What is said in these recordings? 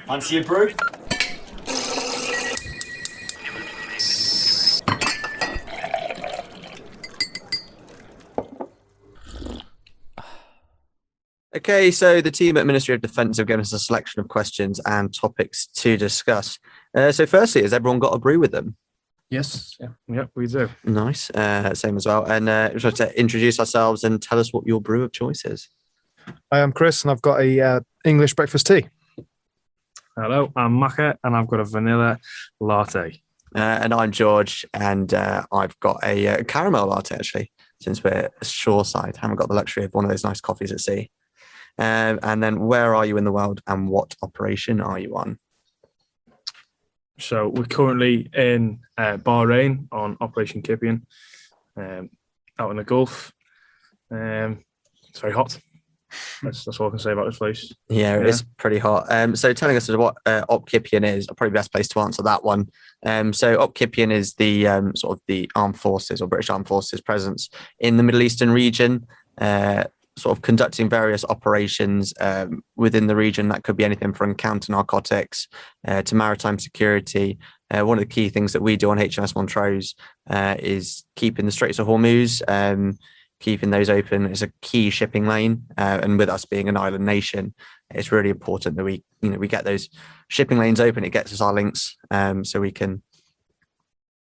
Fancy a brew? Okay, so the team at Ministry of Defence have given us a selection of questions and topics to discuss. So firstly, has everyone got a brew with them? Yes, yeah, we do. Nice, same as well. And we'd like to introduce ourselves and tell us what your brew of choice is. Hi, I'm Chris, and I've got a English breakfast tea. Hello, I'm Maka, and I've got a vanilla latte. And I'm George, and I've got a caramel latte, actually, since we're shoreside. Haven't got the luxury of one of those nice coffees at sea. And then where are you in the world, and what operation are you on? So we're currently in Bahrain on Operation KIPION, out in the Gulf. It's very hot. That's all I can say about this place. Yeah, it is pretty hot. So telling us what Op KIPION is, probably best place to answer that one. So Op KIPION is the sort of the armed forces or British Armed Forces presence in the Middle Eastern region, sort of conducting various operations within the region. That could be anything from counter narcotics to maritime security. One of the key things that we do on HMS Montrose is keeping the Straits of Hormuz, keeping those open. It's a key shipping lane, and with us being an island nation, it's really important that we get those shipping lanes open. It gets us our links, so we can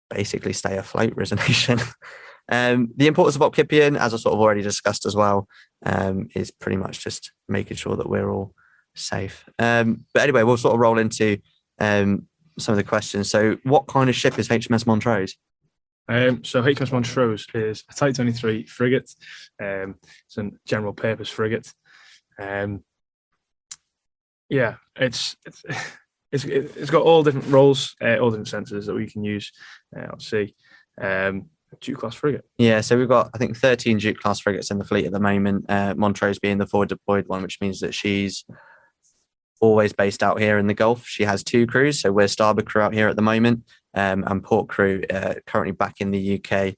basically stay afloat as a nation. The importance of Op KIPION, as I sort of already discussed as well, is pretty much just making sure that we're all safe. But anyway, we'll sort of roll into some of the questions. So what kind of ship is HMS Montrose? So HMS Montrose is a Type 23 frigate. It's a general purpose frigate. It's got all different roles, all different sensors that we can use at sea. Duke class frigate. Yeah, so we've got, I think, 13 Duke class frigates in the fleet at the moment, Montrose being the forward deployed one, which means that she's always based out here in the Gulf. She has 2 crews, so we're starboard crew out here at the moment, and port crew currently back in the UK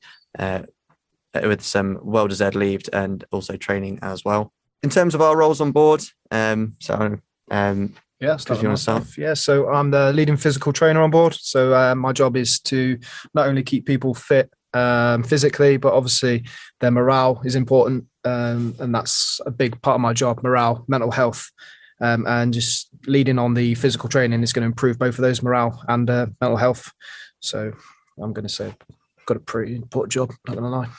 with some well-deserved leave and also training as well. In terms of our roles on board, Yeah, so I'm the leading physical trainer on board. So my job is to not only keep people fit physically, but obviously their morale is important, and that's a big part of my job: morale, mental health, and just leading on the physical training is going to improve both of those, morale and mental health. So I'm going to say I've got a pretty important job, not going to lie.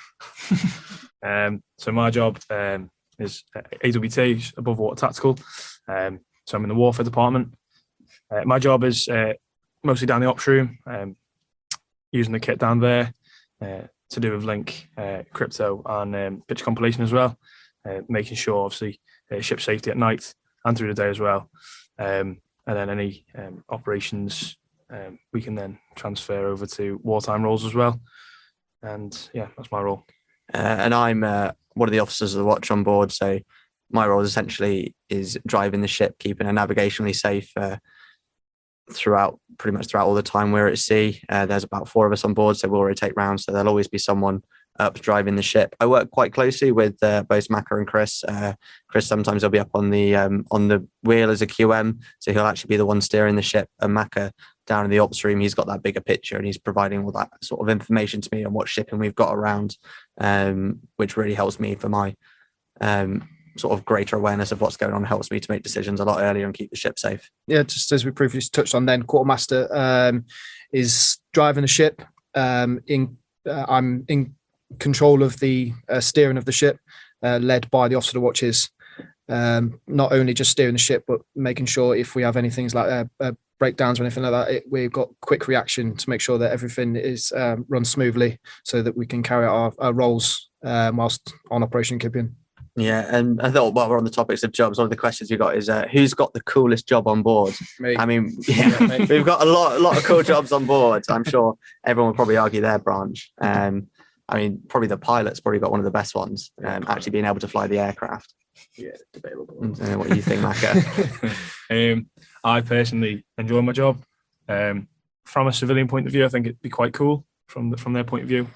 So my job is AWT, above water tactical. So I'm in the warfare department. My job is mostly down the ops room, using the kit down there to do with link, crypto, and picture compilation as well, making sure obviously ship safety at night and through the day as well. And then any operations we can then transfer over to wartime roles as well. And yeah, that's my role. And I'm one of the officers of the watch on board. So my role essentially is driving the ship, keeping it navigationally safe pretty much throughout all the time we're at sea. There's about 4 of us on board, so we'll rotate round. So there'll always be someone up driving the ship. I work quite closely with both Maka and Chris. Chris sometimes will be up on the wheel as a QM, so he'll actually be the one steering the ship. And Maka down in the ops room, he's got that bigger picture and he's providing all that sort of information to me on what shipping we've got around, which really helps me for my sort of greater awareness of what's going on. Helps me to make decisions a lot earlier and keep the ship safe. Yeah, just as we previously touched on, then quartermaster is driving the ship. I'm in control of the steering of the ship, led by the officer of the watches. Not only just steering the ship, but making sure if we have any things like breakdowns or anything like that, we've got quick reaction to make sure that everything is run smoothly, so that we can carry out our roles whilst on Operation KIPION. Yeah, and I thought while we're on the topics of jobs, one of the questions we got is who's got the coolest job on board? Me. I mean, we've got a lot of cool jobs on board. I'm sure everyone would probably argue their branch. I mean, probably the pilot's probably got one of the best ones, actually being able to fly the aircraft. Yeah, debatable. What do you think, Maka? I personally enjoy my job. From a civilian point of view, I think it'd be quite cool from their point of view.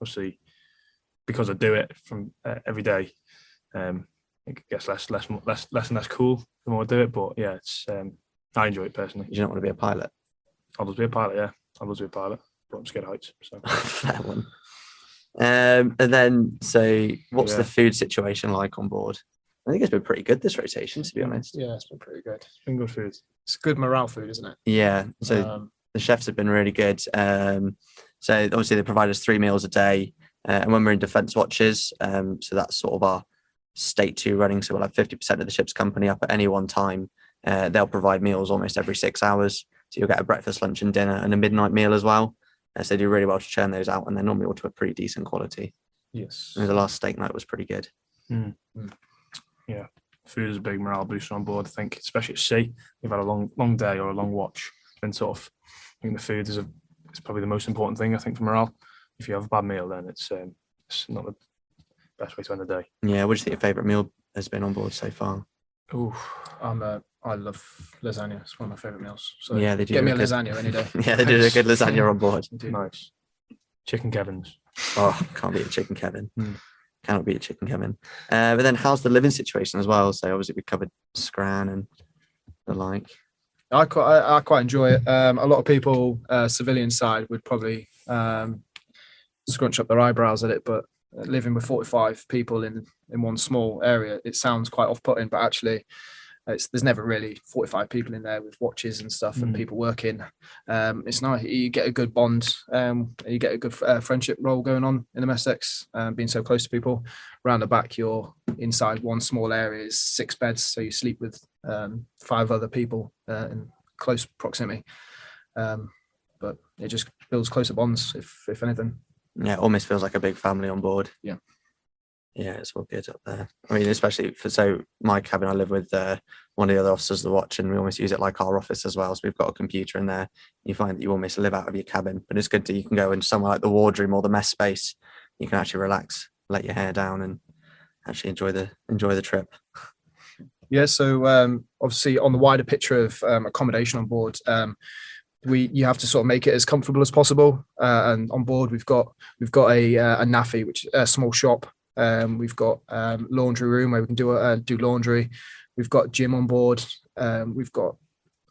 Obviously, because I do it from every day. it gets less and less cool the more I do it. But yeah, it's I enjoy it personally. You don't want to be a pilot. I'd love to be a pilot. Yeah, I'd love to be a pilot, but I'm scared of heights. So Fair one. And then, so what's the food situation like on board? I think it's been pretty good this rotation, to be honest. Yeah, it's been pretty good. it's been good food. It's good morale food, isn't it? Yeah. So the chefs have been really good. So obviously they provide us 3 meals a day. And when we're in defence watches, so that's sort of our state 2 running. So we'll have 50% of the ship's company up at any one time. They'll provide meals almost every 6 hours. So you'll get a breakfast, lunch and dinner and a midnight meal as well. So they do really well to churn those out, and they're normally all to a pretty decent quality. Yes. And the last steak night was pretty good. Yeah. Food is a big morale booster on board, I think, especially at sea. We've had a long day or a long watch. It's been tough. I think the food is it's probably the most important thing, I think, for morale. If you have a bad meal, then it's not the best way to end the day. Yeah, what do you think your favourite meal has been on board so far? Ooh, I love lasagna. It's one of my favourite meals. So Yeah, they do. get me a lasagna any day. Yeah, they did a good lasagna on board. nice. Chicken Kevin's. Oh, can't beat a chicken Kevin. Cannot beat a chicken Kevin. But then how's the living situation as well? So obviously we covered Scran and the like. I quite enjoy it. A lot of people, civilian side, would probably scrunch up their eyebrows at it, but living with 45 people in one small area, it sounds quite off-putting, but actually there's never really 45 people in there with watches and stuff and people working. It's nice. You get a good bond. You get a good friendship role going on in the mess decks, being so close to people. Around the back, you're inside one small area, is 6 beds, so you sleep with 5 other people in close proximity. But it just builds closer bonds, if anything. Yeah, it almost feels like a big family on board. Yeah. Yeah, it's all good up there. I mean, especially so my cabin, I live with one of the other officers of the watch, and we almost use it like our office as well. So we've got a computer in there. You find that you almost live out of your cabin, but it's good that you can go into somewhere like the wardroom or the mess space. You can actually relax, let your hair down, and actually enjoy the trip. Yeah. So obviously, on the wider picture of accommodation on board, you have to sort of make it as comfortable as possible. And on board, we've got a NAFI, which is a small shop. We've got laundry room where we can do laundry. We've got gym on board. We've got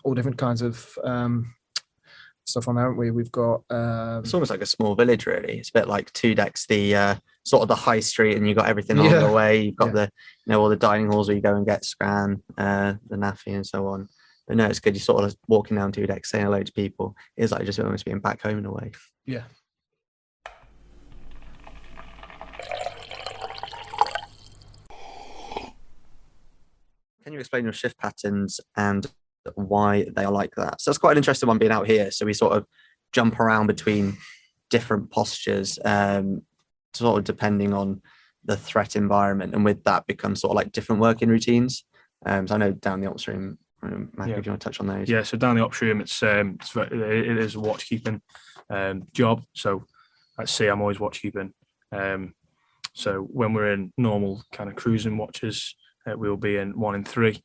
all different kinds of stuff on there, haven't we? We've got it's almost like a small village, really. It's a bit like 2 decks, the sort of the high street, and you've got everything along the way. You've got the all the dining halls where you go and get Scran, the NAFI and so on. But no, it's good. You're sort of walking down 2 decks, saying hello to people. It's like just almost being back home in a way. Yeah. Can you explain your shift patterns and why they are like that? So that's quite an interesting one being out here. So we sort of jump around between different postures, sort of depending on the threat environment, and with that becomes sort of like different working routines. So I know down the ops room, Matt, if you want to touch on those. Yeah, so down the ops room, it is a watchkeeping job. So at sea, I'm always watchkeeping. So when we're in normal kind of cruising watches, we'll be in 1 and 3.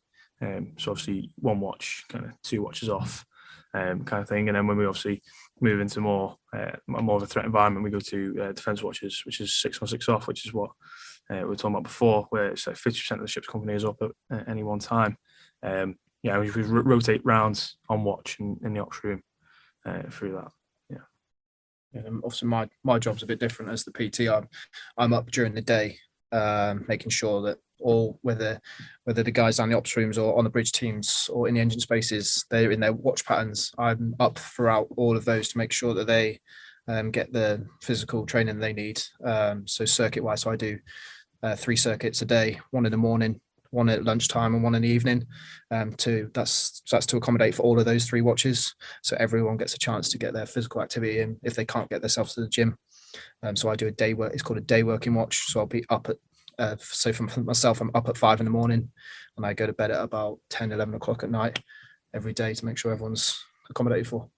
So obviously 1 watch, kind of 2 watches off, kind of thing. And then when we obviously move into more of a threat environment, we go to defence watches, which is 6 on 6 off, which is what we were talking about before, where it's like 50% of the ship's company is up at any one time. We rotate rounds on watch in the ops room through that. Obviously, my job's a bit different as the PT. I'm up during the day, making sure that whether the guys down the ops rooms or on the bridge teams or in the engine spaces, they're in their watch patterns. I'm up throughout all of those to make sure that they get the physical training they need. So circuit wise, so I do 3 circuits a day, 1 in the morning, 1 at lunchtime and 1 in the evening. That's to accommodate for all of those 3 watches. So everyone gets a chance to get their physical activity in if they can't get themselves to the gym. So I do a day work. It's called a day working watch. So I'll be up at so for myself, I'm up at 5 in the morning and I go to bed at about 10, 11 o'clock at night every day to make sure everyone's accommodated for.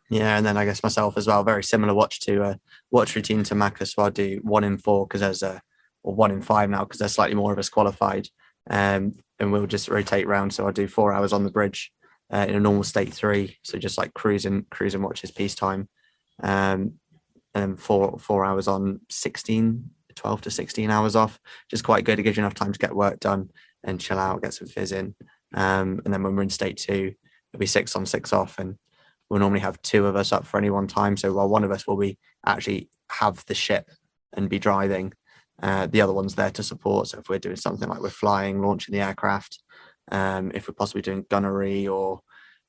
Yeah, and then I guess myself as well, very similar watch routine to Macca. So I'll do 1 in 4 because there's or 1 in 5 now because there's slightly more of us qualified. And we'll just rotate round. So I'll do 4 hours on the bridge in a normal state 3. So just like cruising watches peacetime. And then 4 hours on 16 12 to 16 hours off, which is quite good. It gives you enough time to get work done and chill out, get some fizz in. And then when we're in state 2, it'll be 6 on, 6 off, and we'll normally have 2 of us up for any one time. So while one of us will be actually have the ship and be driving, the other one's there to support. So if we're doing something like we're flying, launching the aircraft, if we're possibly doing gunnery, or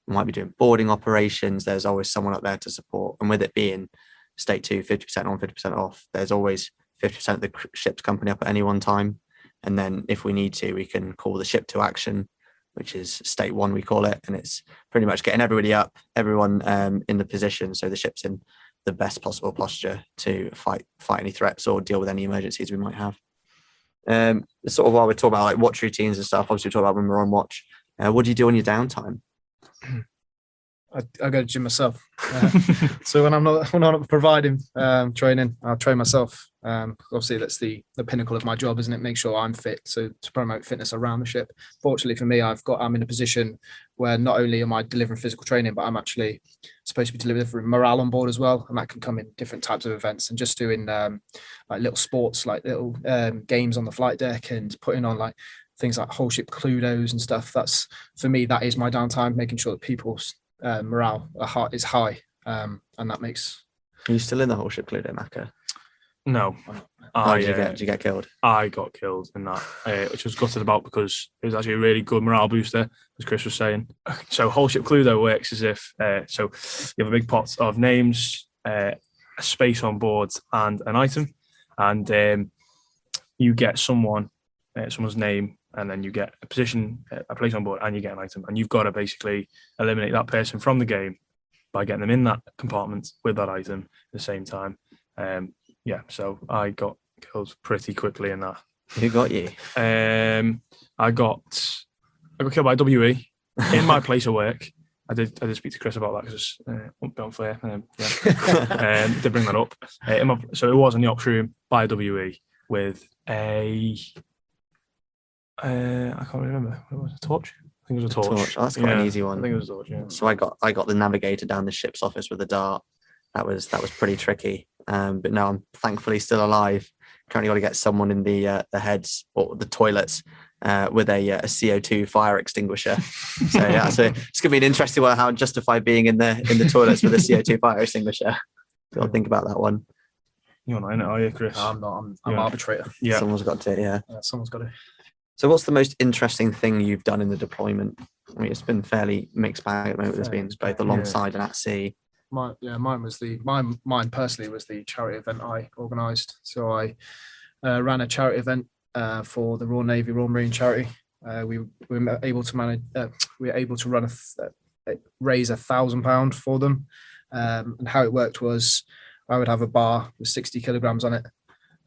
we might be doing boarding operations, there's always someone up there to support. And with it being state 2, 50% on, 50% off, there's always 50% of the ship's company up at any one time. And then if we need to, we can call the ship to action, which is state 1, we call it. And it's pretty much getting everybody up, everyone in the position, so the ship's in the best possible posture to fight any threats or deal with any emergencies we might have. Sort of while we're talking about like watch routines and stuff, obviously we talk about when we're on watch. What do you do on your downtime? I go to gym myself. So when I'm not providing training, I'll train myself. Obviously, that's the pinnacle of my job, isn't it? Make sure I'm fit, so to promote fitness around the ship. Fortunately for me, I'm in a position where not only am I delivering physical training, but I'm actually supposed to be delivering morale on board as well, and that can come in different types of events. And just doing like little sports, like little games on the flight deck, and putting on like things like whole ship Cluedos and stuff. That's, for me, that is my downtime, making sure that people's morale is high, and that makes. Are you still in the whole ship Cluedo, Macca? No. Did you get killed? I got killed in that, which was gutted about because it was actually a really good morale booster, as Chris was saying. So whole ship Cluedo works as if, so you have a big pot of names, a space on board, and an item, and you get someone's name, and then you get a position, a place on board, and you get an item, and you've got to basically eliminate that person from the game by getting them in that compartment with that item at the same time. So I got killed pretty quickly in that. Who got you? I got killed by WE in my place of work. I did speak to Chris about that because it won't be unfair. Did bring that up. So it was in the ops room by WE with a I can't remember. What was it? A torch? I think it was a torch. Oh, that's quite an easy one. I think it was a torch. Yeah. So I got the navigator down the ship's office with a dart. That was pretty tricky. But no, I'm thankfully still alive. Currently got to get someone in the heads or the toilets with a CO2 fire extinguisher. So yeah, so it's gonna be an interesting one how to justify being in the toilets with a CO2 fire extinguisher. Got to think about that one. You're not in it, are you, Chris? I'm not. I'm arbitrator. Yeah, someone's got to. Yeah, someone's got to. So what's the most interesting thing you've done in the deployment? I mean, it's been fairly mixed bag at the moment. There's been both alongside and at sea. Mine personally was the charity event I organised. So I ran a charity event for the Royal Navy, Royal Marine charity. We were able to raise £1,000 for them. And how it worked was I would have a bar with 60 kilograms on it.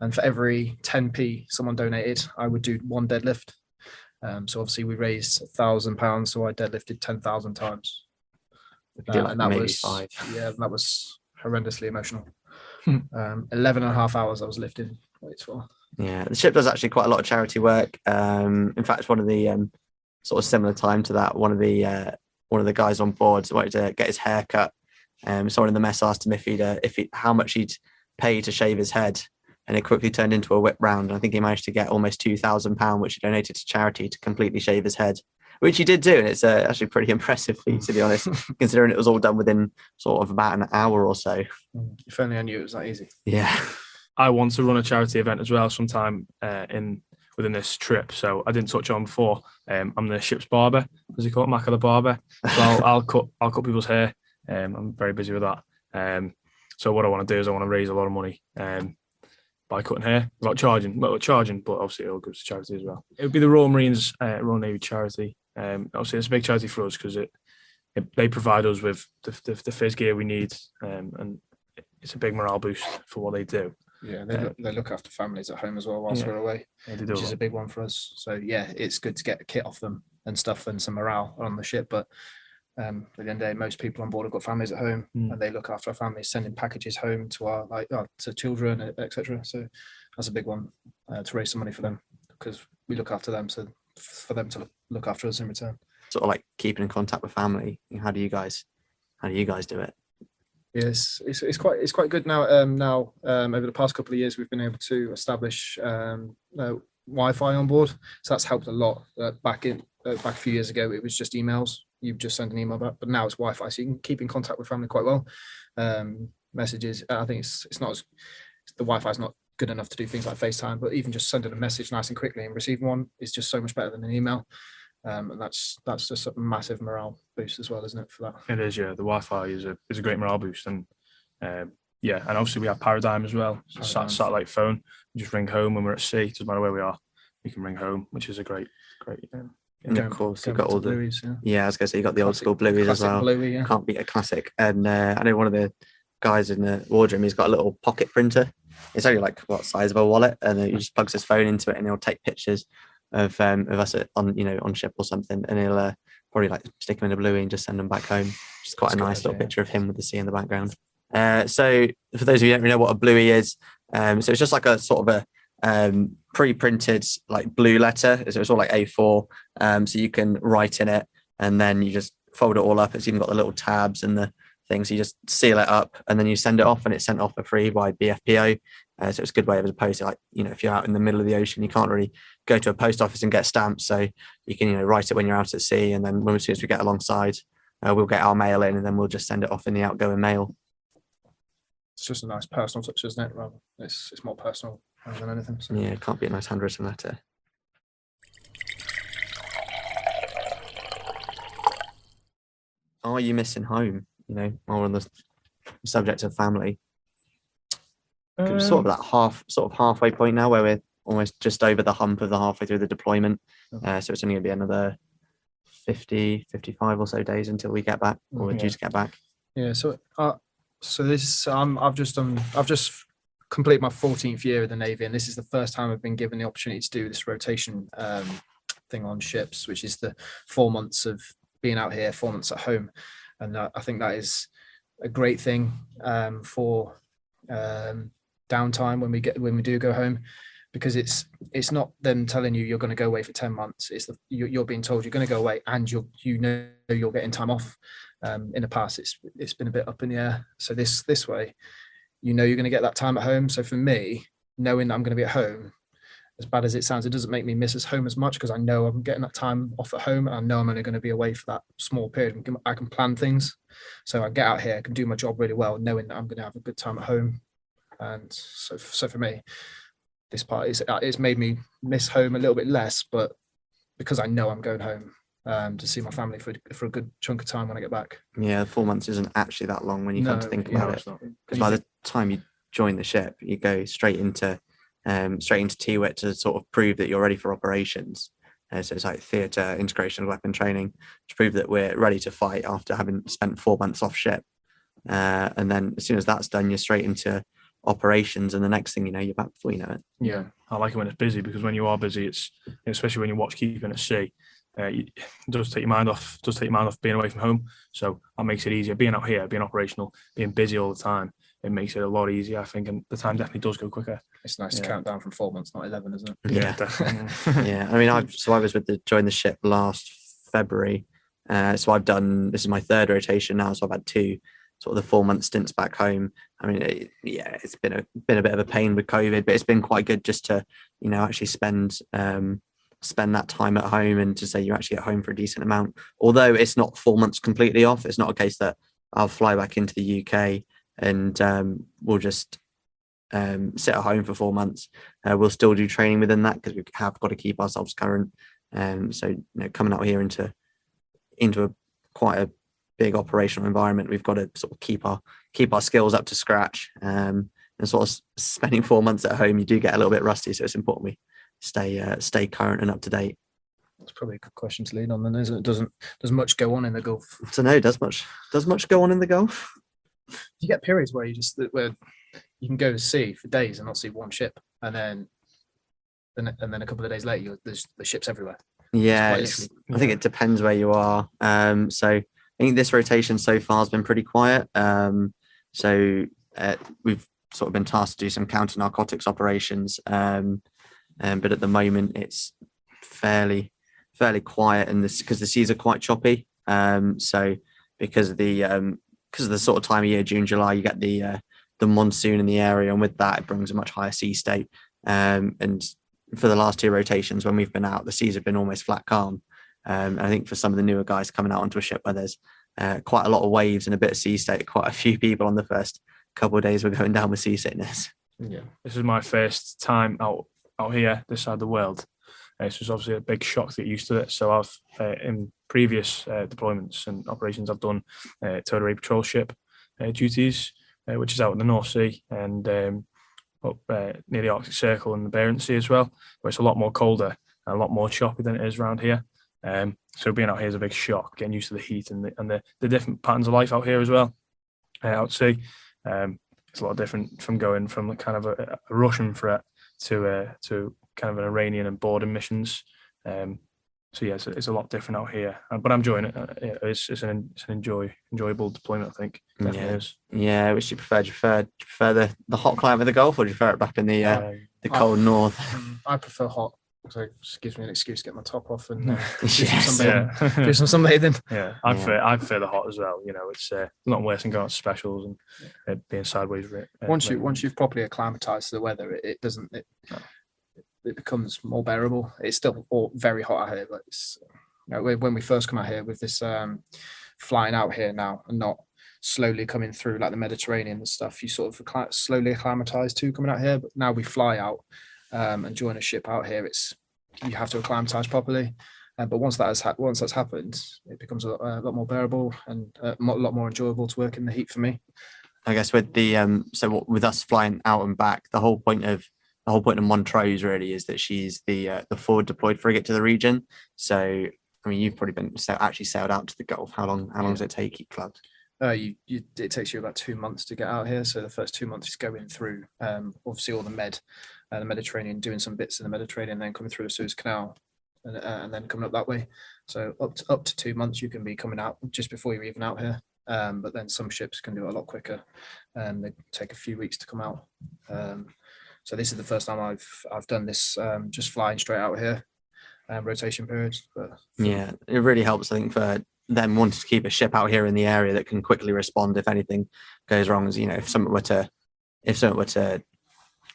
And for every 10p someone donated, I would do one deadlift. So obviously we raised £1,000, so I deadlifted 10,000 times. And that was 5. Yeah, that was horrendously emotional. 11 and a half hours I was lifting weights for. Yeah, the ship does actually quite a lot of charity work. In fact, one of the sort of similar time to that, one of the guys on board wanted to get his hair cut. Someone in the mess asked him how much he'd pay to shave his head, and it quickly turned into a whip round. I think he managed to get almost £2,000, which he donated to charity to completely shave his head, which he did do, and it's actually pretty impressive feat, to be honest, considering it was all done within sort of about an hour or so. If only I knew it was that easy. Yeah. I want to run a charity event as well sometime within this trip, so I didn't touch on before. I'm the ship's barber, as he call it, Macca the barber. So I'll cut people's hair. I'm very busy with that. So what I want to do is I want to raise a lot of money by cutting hair without charging. Well, charging, but obviously it all goes to charity as well. It would be the Royal Marines, Royal Navy charity. Obviously it's a big charity for us because they provide us with the fizz gear we need, and it's a big morale boost for what they do. Yeah, they look after families at home as well whilst we're away, which is a big one for us. So yeah, it's good to get a kit off them and stuff and some morale on the ship. But at the end of the day, most people on board have got families at home, and they look after our families, sending packages home to to children, etc. So that's a big one to raise some money for them, because we look after them, so for them to look after us in return. Sort of like keeping in contact with family. How do you guys do it? Yes, it's quite good now. Over the past couple of years, we've been able to establish Wi-Fi on board, so that's helped a lot. Back a few years ago, it was just emails. You just send an email back, but now it's Wi-Fi, so you can keep in contact with family quite well. Messages, I think it's not as the Wi-Fi is not good enough to do things like FaceTime, but even just sending a message nice and quickly and receiving one is just so much better than an email. And that's just a massive morale boost as well, isn't it? For that, it is. Yeah, the Wi-Fi is a great morale boost, and yeah, and obviously we have Paradigm as well, satellite phone. We just ring home when we're at sea. Doesn't matter where we are, we can ring home, which is a great. And of course, you've got all the Blueys, I was gonna say you got the old school Blueys as well. Bluey, yeah. Can't beat a classic. And I know one of the guys in the wardroom, he's got a little pocket printer. It's only like what size of a wallet, and he just plugs his phone into it, and he'll take pictures of us on ship or something, and he'll probably like stick them in a Bluey and just send them back home. Just quite a nice little picture of him with the sea in the background. So for those of you who don't really know what a Bluey is, so it's just like a sort of a pre-printed like blue letter. So it's all like A4, so you can write in it, and then you just fold it all up. It's even got the little tabs and the things. So you just seal it up, and then you send it off, and it's sent off for free by BFPO. So it's a good way as opposed to like, if you're out in the middle of the ocean, you can't really go to a post office and get stamps. So you can, write it when you're out at sea, and then as soon as we get alongside, we'll get our mail in, and then we'll just send it off in the outgoing mail. It's just a nice personal touch, isn't it? Rather, it's more personal than anything. So. Yeah, it can't be a nice handwritten letter. Are you missing home? More on the subject of family. We're sort of halfway point now, where we're almost just over the hump of the halfway through the deployment. So it's only going to be another 50, 55 or so days until we get back, or we're due to get back. Yeah. So this I've just completed my 14th year in the Navy, and this is the first time I've been given the opportunity to do this rotation thing on ships, which is the 4 months of being out here, 4 months at home, and I think that is a great thing for downtime when we do go home, because it's not them telling you you're going to go away for 10 months. It's you're being told you're going to go away, and you're getting time off. In the past, it's been a bit up in the air. So this way, you're going to get that time at home. So for me, knowing that I'm going to be at home, as bad as it sounds, it doesn't make me miss home as much, because I know I'm getting that time off at home, and I know I'm only going to be away for that small period. I can plan things, so I get out here, I can do my job really well, knowing that I'm going to have a good time at home. And so for me, this part it's made me miss home a little bit less, but because I know I'm going home to see my family for a good chunk of time when I get back. Yeah, 4 months isn't actually that long when you come to think about it, because by the time you join the ship, you go straight into TWIT to sort of prove that you're ready for operations. So it's like theatre, integration, weapon training, to prove that we're ready to fight after having spent 4 months off ship. And then as soon as that's done, you're straight into operations, and the next thing you know, you're back before you know it. Yeah, I like it when it's busy, because when you are busy, it's especially when you watch keeping at sea, it does take your mind off. Being away from home, so that makes it easier. Being out here, being operational, being busy all the time, it makes it a lot easier, I think, and the time definitely does go quicker. It's nice to count down from 4 months, not 11, isn't it? Yeah, definitely. Yeah, I mean, I was joined the ship last February, so I've done, this is my third rotation now, so I've had two sort of the 4 month stints back home. I mean, it's been a bit of a pain with COVID, but it's been quite good just to actually spend that time at home, and to say you're actually at home for a decent amount. Although it's not 4 months completely off, it's not a case that I'll fly back into the UK and we'll just sit at home for 4 months. We'll still do training within that, because we have got to keep ourselves current. So coming out here into a quite a big operational environment, we've got to sort of keep our skills up to scratch. And sort of spending 4 months at home, you do get a little bit rusty. So it's important we stay current and up to date. That's probably a good question to lead on, then, isn't it? Does much go on in the Gulf? So no, does much go on in the Gulf? You get periods where where you can go to sea for days and not see one ship, and then a couple of days later, there's the ships everywhere. Yeah, I think it depends where you are. So I think this rotation so far has been pretty quiet. So we've sort of been tasked to do some counter narcotics operations, but at the moment it's fairly quiet, and this because the seas are quite choppy. So because of the because of the sort of time of year, June, July, you get the monsoon in the area, and with that, it brings a much higher sea state. And for the last 2 rotations, when we've been out, the seas have been almost flat calm. And I think for some of the newer guys coming out onto a ship where there's quite a lot of waves and a bit of sea state, quite a few people on the first couple of days were going down with seasickness. Yeah, this is my first time out here, this side of the world. This was obviously a big shock to get used to it. So I've in previous deployments and operations, I've done tow array patrol ship duties, which is out in the North Sea and up near the Arctic Circle and the Barents Sea as well, where it's a lot more colder and a lot more choppy than it is around here. So being out here is a big shock, getting used to the heat and the different patterns of life out here as well. Out to sea, it's a lot different from going from kind of a Russian threat to kind of an Iranian and boarding missions. So yeah, it's a lot different out here, but I'm enjoying it. It's an enjoyable deployment, I think. Definitely is. Yeah, which do you prefer? Do you prefer the hot climate of the Gulf, or do you prefer it back in the cold north? I prefer hot. So it just gives me an excuse to get my top off and do Yes. some sunbathing. Yeah, I prefer the hot as well. You know, it's not worse than going out to specials and being sideways. Once you've properly acclimatized to the weather, it becomes more bearable. It's still all very hot out here, but it's, when we first come out here with this flying out here now and not slowly coming through like the Mediterranean and stuff, you sort of slowly acclimatize to coming out here. But now we fly out and join a ship out here, you have to acclimatize properly. But once that's happened, it becomes a lot more bearable and a lot more enjoyable to work in the heat for me. I guess with the with us flying out and back, the whole point of Montrose really is that she's the forward deployed frigate to the region. So I mean, you've probably actually sailed out to the Gulf. How long does it take you, Club? It takes you about 2 months to get out here. So the first 2 months is going through obviously all the Mediterranean, doing some bits in the Mediterranean, then coming through the Suez Canal, and then coming up that way. So up to 2 months you can be coming out just before you're even out here. But then some ships can do it a lot quicker, and they take a few weeks to come out. So this is the first time I've done this, just flying straight out here, rotation periods. But yeah, it really helps, I think, for them wanting to keep a ship out here in the area that can quickly respond if anything goes wrong. As you know, if something were to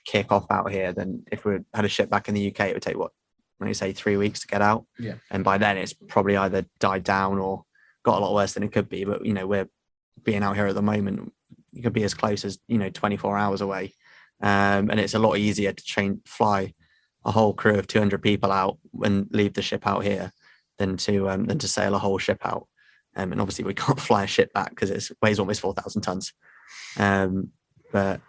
kick off out here, then if we had a ship back in the UK, it would take when you say 3 weeks to get out. Yeah, and by then it's probably either died down or got a lot worse than it could be. But we're being out here at the moment, you could be as close as 24 hours away. And it's a lot easier to fly a whole crew of 200 people out and leave the ship out here than to sail a whole ship out. And obviously we can't fly a ship back because it weighs almost 4,000 tons. But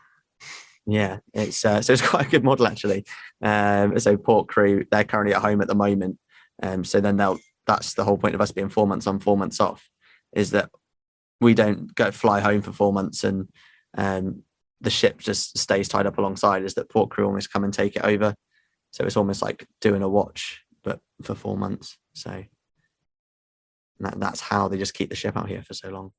yeah, so it's quite a good model actually. So port crew, they're currently at home at the moment. So then that's the whole point of us being 4 months on, 4 months off, is that we don't go fly home for 4 months and the ship just stays tied up alongside, is that port crew almost come and take it over. So it's almost like doing a watch, but for 4 months. So that's how they just keep the ship out here for so long.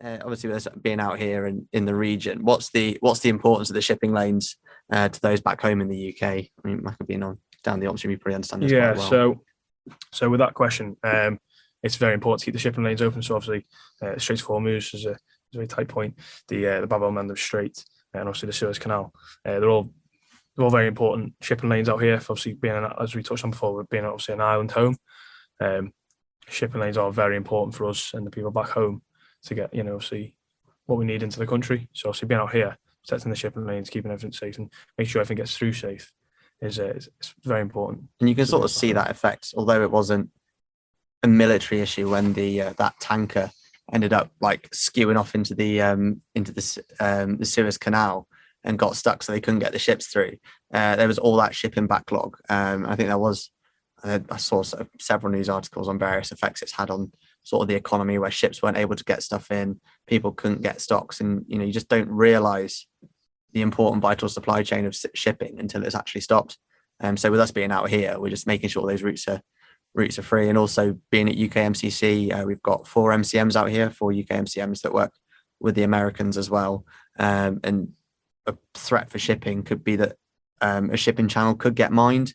Obviously, with us being out here and in the region, what's the importance of the shipping lanes to those back home in the UK? I mean, Mac being down the option, you probably understand this quite well. So with that question, it's very important to keep the shipping lanes open. So obviously, Straits of Hormuz is a very tight point. The Bab el-Mandeb Strait and obviously the Suez Canal, they're all very important shipping lanes out here. For obviously as we touched on before, being obviously an island home, shipping lanes are very important for us and the people back home to get obviously what we need into the country. So obviously being out here, protecting the shipping lanes, keeping everything safe, and making sure everything gets through safe is very important. And you can sort of see that effect, although it wasn't a military issue when that tanker ended up like skewing off into the Suez Canal and got stuck, so they couldn't get the ships through. There was all that shipping backlog. I think I saw several news articles on various effects it's had on sort of the economy, where ships weren't able to get stuff in, people couldn't get stocks, and you just don't realize the important vital supply chain of shipping until it's actually stopped. So with us being out here, we're just making sure those routes are free. And also being at UKMCC, we've got 4 MCMs out here, 4 UKMCMs that work with the Americans as well. And a threat for shipping could be that a shipping channel could get mined.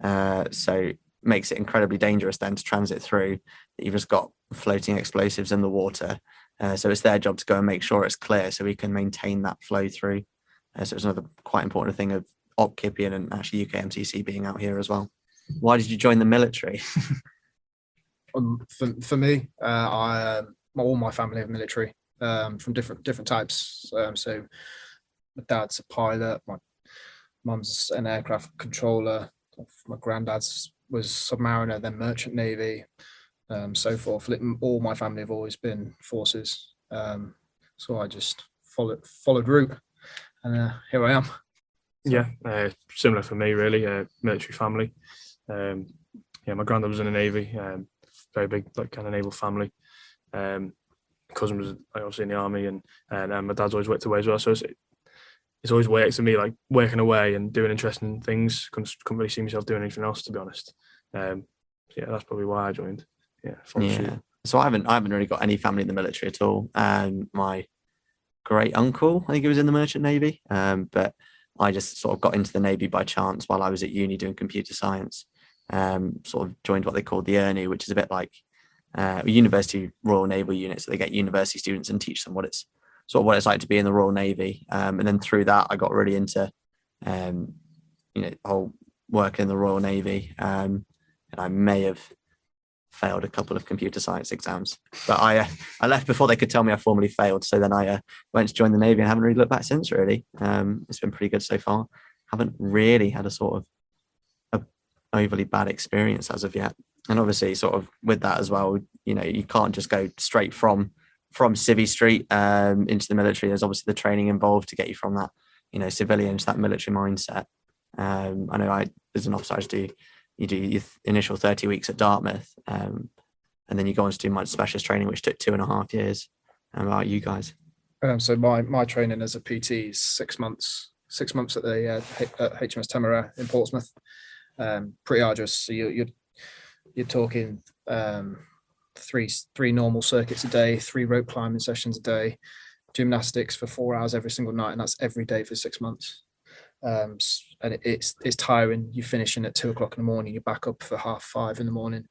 So makes it incredibly dangerous then to transit through. You've just got floating explosives in the water. So it's their job to go and make sure it's clear so we can maintain that flow through. So it's another quite important thing of Op KIPION and actually UKMCC being out here as well. Why did you join the military? For me, all my family are military, from different types. So my dad's a pilot, my mum's an aircraft controller, my granddad's was submariner, then merchant navy, so forth. All my family have always been forces, so I just followed route, and here I am. Yeah, similar for me really. Military family. My granddad was in the navy. Very big, like, kind of naval family. Cousin was obviously in the army, and my dad's always worked away as well. So it's always worked to me, like working away and doing interesting things. Couldn't really see myself doing anything else, to be honest. That's probably why I joined. So I haven't really got any family in the military at all. My great uncle, I think he was in the merchant navy, but I just sort of got into the navy by chance while I was at uni doing computer science. Sort of joined what they called the ERNU, which is a bit like a university Royal Naval unit. So they get university students and teach them what it's like to be in the Royal Navy. And then through that, I got really into whole work in the Royal Navy. And I may have failed a couple of computer science exams, but I left before they could tell me I formally failed. So then I went to join the Navy and haven't really looked back since, really. It's been pretty good so far. Haven't really had a sort of overly bad experience as of yet. And obviously sort of with that as well, you can't just go straight from Civvy Street into the military. There's obviously the training involved to get you from that, civilian into that military mindset. I know as an officer, you do your initial 30 weeks at Dartmouth, and then you go on to do my specialist training, which took 2.5 years. How about you guys? So my training as a PT is 6 months. 6 months at the at HMS Temeraire in Portsmouth. Pretty arduous. So you're talking three normal circuits a day, 3 rope climbing sessions a day, gymnastics for 4 hours every single night, and that's every day for 6 months. And it's tiring. You're finishing at 2 o'clock in the morning. You're back up for 5:30 in the morning.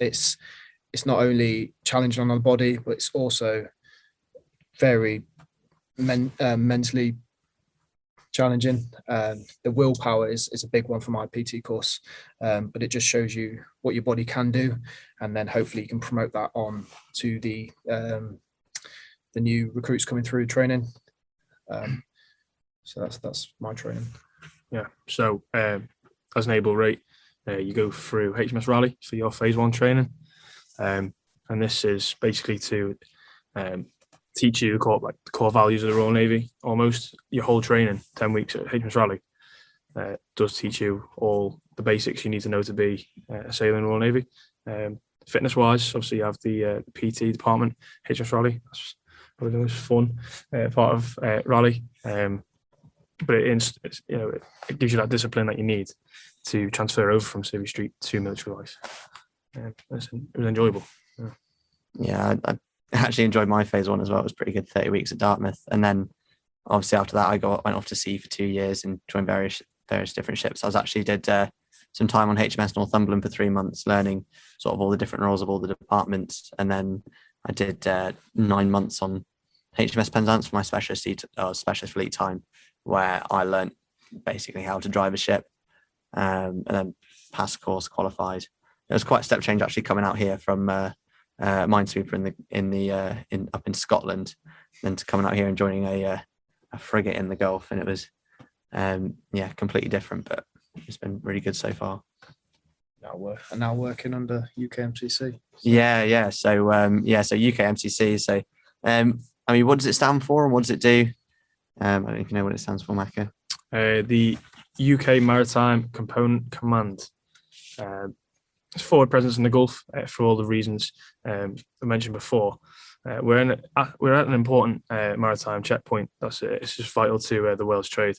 It's not only challenging on the body, but it's also very mentally challenging. The willpower is a big one for my PT course, but it just shows you what your body can do, and then hopefully you can promote that on to the new recruits coming through training. So that's my training. Yeah. So as an able rate, you go through HMS Raleigh for your phase 1 training, and this is basically to teach you the core values of the Royal Navy. Almost your whole training, 10 weeks at HMS Raleigh, does teach you all the basics you need to know to be a sailor in the Royal Navy. Fitness wise, obviously you have the PT department, HMS Raleigh. That's probably the most fun part of Raleigh. But it gives you that discipline that you need to transfer over from Civvy Street to military life. It was enjoyable. Yeah, I actually enjoyed my phase 1 as well. It was pretty good, 30 weeks at Dartmouth. And then obviously after that, I went off to sea for 2 years and joined various different ships. I did some time on HMS Northumberland for 3 months, learning sort of all the different roles of all the departments. And then I did 9 months on HMS Penzance for my specialist fleet time, where I learned basically how to drive a ship, and then passed course, qualified. It was quite a step change actually coming out here from minesweeper up in Scotland, then to coming out here and joining a frigate in the Gulf, and it was completely different, but it's been really good so far. Now working under UKMCC. Yeah. So UKMCC. So what does it stand for and what does it do? I don't know if you know what it stands for, Maka. The UK Maritime Component Command. It's forward presence in the Gulf for all the reasons I mentioned before. We're at an important maritime checkpoint. It's just vital to the world's trade.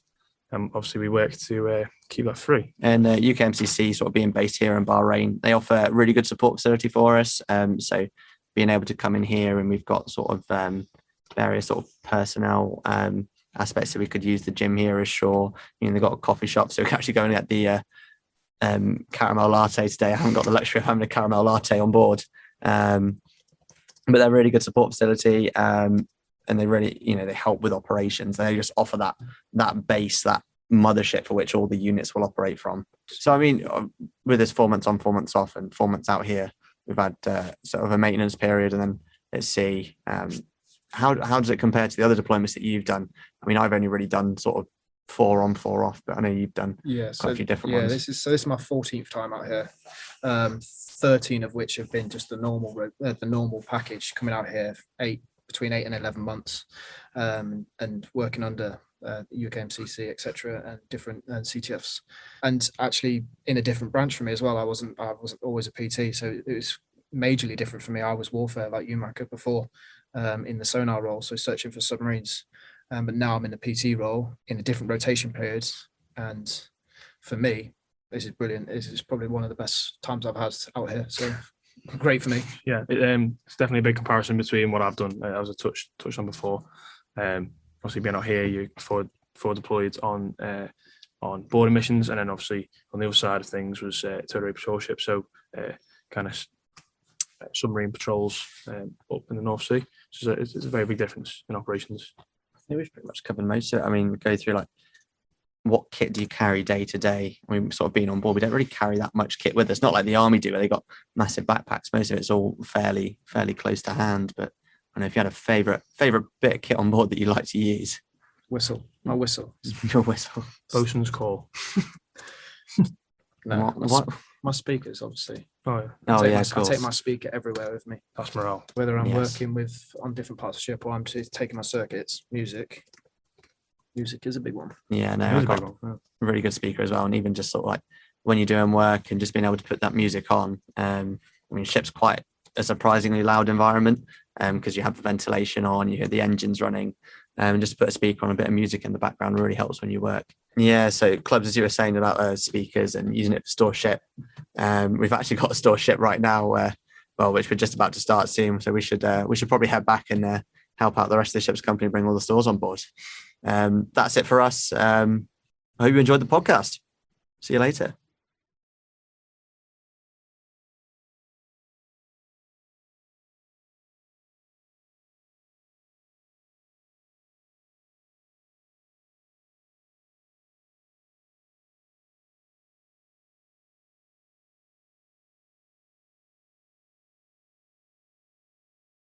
Obviously, we work to keep that free. And UKMCC sort of being based here in Bahrain, they offer a really good support facility for us. So being able to come in here, and we've got sort of various sort of personnel aspects. So we could use the gym here ashore. They've got a coffee shop, so we can actually go and get the caramel latte today. I haven't got the luxury of having a caramel latte on board, but they're a really good support facility, and they really, they help with operations. They just offer that base, that mothership for which all the units will operate from. So with this 4 months on, 4 months off, and 4 months out here, we've had sort of a maintenance period, and then let's see how does it compare to the other deployments that you've done? I've only really done sort of 4 on, 4 off, but I know you've done quite a few different ones. This is my 14th time out here. 13 of which have been just the normal package, coming out here between 8 and 11 months, and working under UKMCA, etc., and different CTFs, and actually in a different branch from me as well. I wasn't always a PT, so it was majorly different for me. I was warfare, like you, Maka, before, in the sonar role, so searching for submarines, but now I'm in the PT role in a different rotation period, and for me, this is brilliant. This is probably one of the best times I've had out here, so great for me. Yeah, it's definitely a big comparison between what I've done. I was touched on before. Obviously, being out here, you're forward deployed on boarding missions, and then obviously on the other side of things was territorial patrol ships. So kind of submarine patrols up in the North Sea. So it's a very big difference in operations. I think we've pretty much covered most of it. We go through like, what kit do you carry day to day? Sort of being on board, we don't really carry that much kit with us. Not like the army do, where they got massive backpacks. Most of it's all fairly close to hand. But I don't know if you had a favorite bit of kit on board that you like to use. My whistle. Your whistle. Bosun's call. No, What? my speakers, obviously. Oh yeah. Of course. I take my speaker everywhere with me. That's morale. Whether I'm working on different parts of the ship or I'm taking my circuits, music is a big one. Yeah, no, I've got a really good speaker as well. And even just sort of like when you're doing work and just being able to put that music on. Ship's quite a surprisingly loud environment, because you have the ventilation on, you hear the engines running, and just put a speaker on, a bit of music in the background really helps when you work. Yeah, so clubs, as you were saying about speakers and using it for store ship, we've actually got a store ship right now, which we're just about to start soon. So we should probably head back and help out the rest of the ship's company, bring all the stores on board. That's it for us. I hope you enjoyed the podcast. See you later.